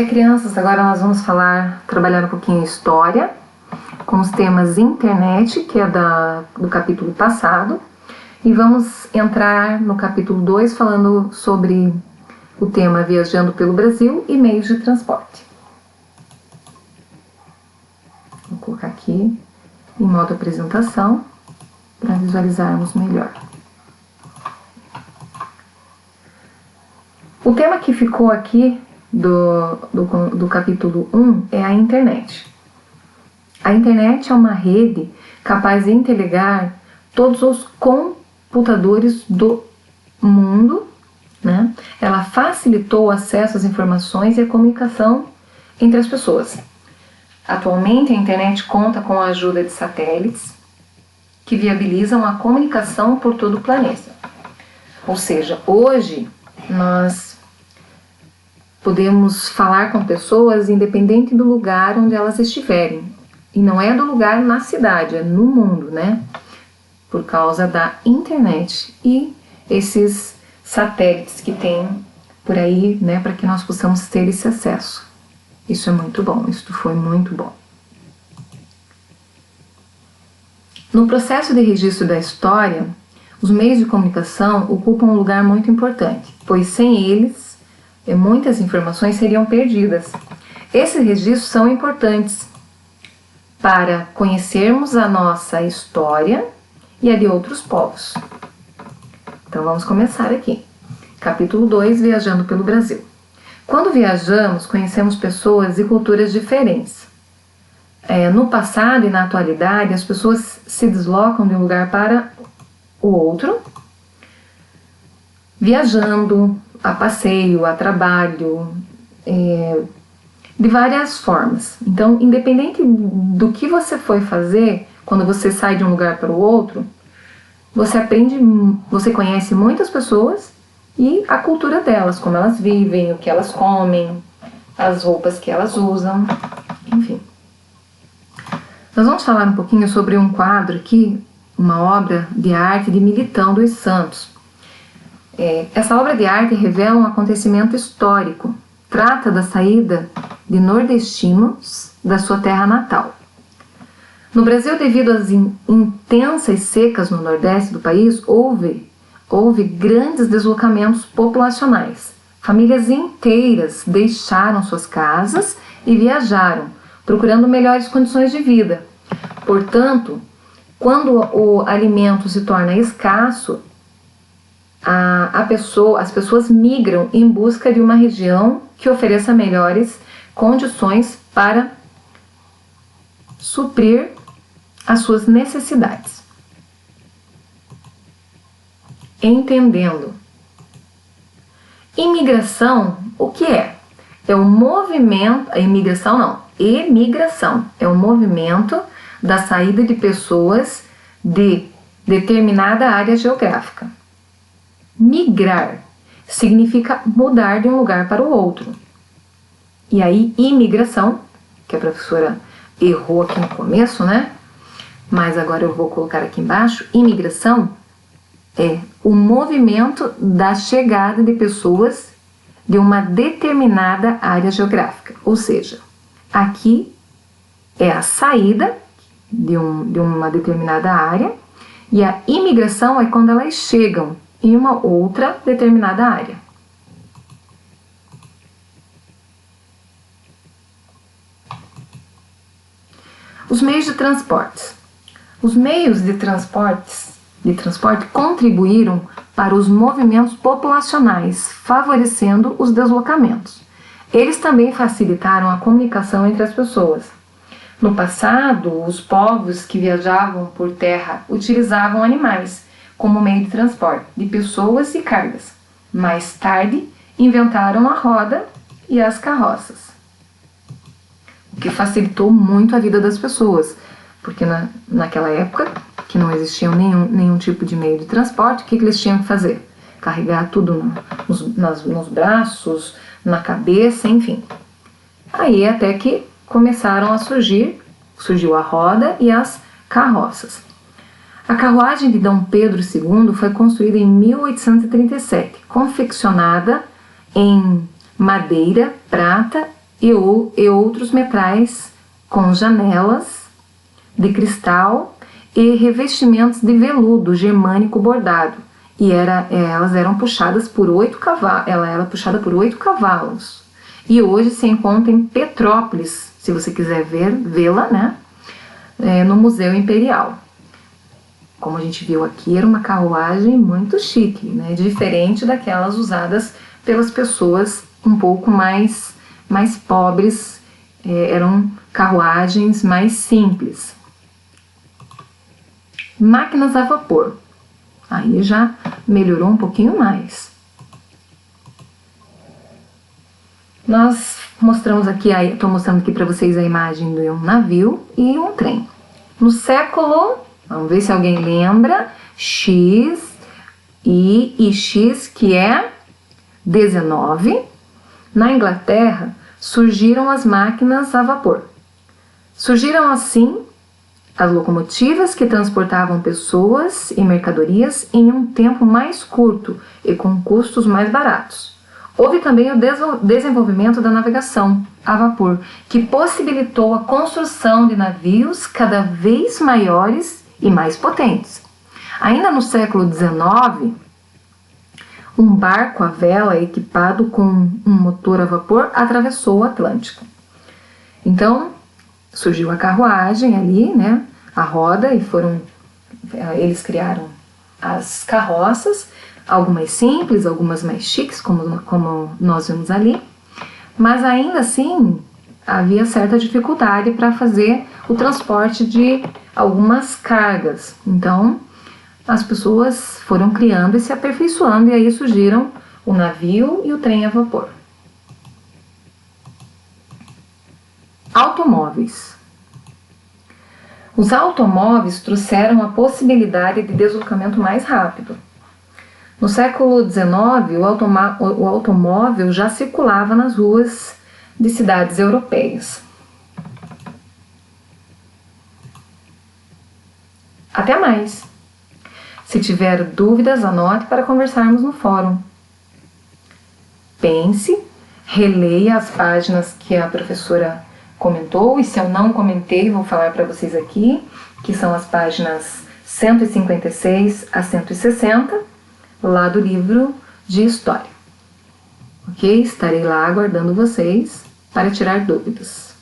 Crianças, agora nós vamos trabalhar um pouquinho história, com os temas internet, que é do capítulo passado, e vamos entrar no capítulo 2 falando sobre o tema viajando pelo Brasil e meios de transporte. Vou colocar aqui em modo apresentação para visualizarmos melhor. O tema que ficou aqui do capítulo 1 é a internet. A internet é uma rede capaz de interligar todos os computadores do mundo, né? Ela facilitou o acesso às informações e a comunicação entre as pessoas. Atualmente, a internet conta com a ajuda de satélites que viabilizam a comunicação por todo o planeta. Ou seja, hoje nós podemos falar com pessoas independente do lugar onde elas estiverem. E não é do lugar na cidade, é no mundo, né? Por causa da internet e esses satélites que tem por aí, né? Para que nós possamos ter esse acesso. Isso é muito bom, isso foi muito bom. No processo de registro da história, os meios de comunicação ocupam um lugar muito importante, pois sem eles, muitas informações seriam perdidas. Esses registros são importantes para conhecermos a nossa história e a de outros povos. Então vamos começar aqui. Capítulo 2, Viajando pelo Brasil. Quando viajamos, conhecemos pessoas e culturas diferentes. No passado e na atualidade, as pessoas se deslocam de um lugar para o outro, viajando a passeio, a trabalho, de várias formas. Então, independente do que você foi fazer, quando você sai de um lugar para o outro, você conhece muitas pessoas e a cultura delas, como elas vivem, o que elas comem, as roupas que elas usam, enfim. Nós vamos falar um pouquinho sobre um quadro aqui, uma obra de arte de Militão dos Santos. Essa obra de arte revela um acontecimento histórico. Trata da saída de nordestinos da sua terra natal. No Brasil, devido às intensas secas no nordeste do país, houve grandes deslocamentos populacionais. Famílias inteiras deixaram suas casas e viajaram, procurando melhores condições de vida. Portanto, quando o alimento se torna escasso, as pessoas migram em busca de uma região que ofereça melhores condições para suprir as suas necessidades. Entendendo. Imigração, o que é? É um movimento, emigração é um movimento da saída de pessoas de determinada área geográfica. Migrar significa mudar de um lugar para o outro. E aí, imigração, que a professora errou aqui no começo, né? Mas agora eu vou colocar aqui embaixo. Imigração é o movimento da chegada de pessoas de uma determinada área geográfica. Ou seja, aqui é a saída de uma determinada área e a imigração é quando elas chegam em uma outra determinada área. Os meios de transporte. Os meios de transporte contribuíram para os movimentos populacionais, favorecendo os deslocamentos. Eles também facilitaram a comunicação entre as pessoas. No passado, os povos que viajavam por terra utilizavam animais como meio de transporte de pessoas e cargas. Mais tarde, inventaram a roda e as carroças, o que facilitou muito a vida das pessoas, porque naquela época, que não existia nenhum tipo de meio de transporte, o que eles tinham que fazer? Carregar tudo nos braços, na cabeça, enfim. Aí até que começaram a surgiu a roda e as carroças. A carruagem de Dom Pedro II foi construída em 1837, confeccionada em madeira, prata e outros metrais com janelas de cristal e revestimentos de veludo germânico bordado. E elas eram puxadas por 8 cavalos. Ela era puxada por 8 cavalos. E hoje se encontra em Petrópolis, se você quiser vê-la, né? No Museu Imperial. Como a gente viu aqui, era uma carruagem muito chique, né? Diferente daquelas usadas pelas pessoas um pouco mais pobres. Eram carruagens mais simples. Máquinas a vapor. Aí já melhorou um pouquinho mais. Nós mostramos aqui, estou mostrando aqui para vocês a imagem de um navio e um trem. No século, vamos ver se alguém lembra, X e X, que é 19, na Inglaterra surgiram as máquinas a vapor. Surgiram assim as locomotivas que transportavam pessoas e mercadorias em um tempo mais curto e com custos mais baratos. Houve também o desenvolvimento da navegação a vapor, que possibilitou a construção de navios cada vez maiores e mais potentes. Ainda no século XIX, um barco à vela equipado com um motor a vapor atravessou o Atlântico. Então, surgiu a carruagem ali, né? A roda, e eles criaram as carroças, algumas simples, algumas mais chiques, como nós vimos ali, mas ainda assim havia certa dificuldade para fazer o transporte de algumas cargas. Então as pessoas foram criando e se aperfeiçoando, e aí surgiram o navio e o trem a vapor. Automóveis. Os automóveis trouxeram a possibilidade de deslocamento mais rápido. No século XIX, o automóvel já circulava nas ruas de cidades europeias. Até mais! Se tiver dúvidas, anote para conversarmos no fórum. Pense, releia as páginas que a professora comentou, e se eu não comentei, vou falar para vocês aqui, que são as páginas 156 a 160, lá do livro de História. Ok? Estarei lá aguardando vocês para tirar dúvidas.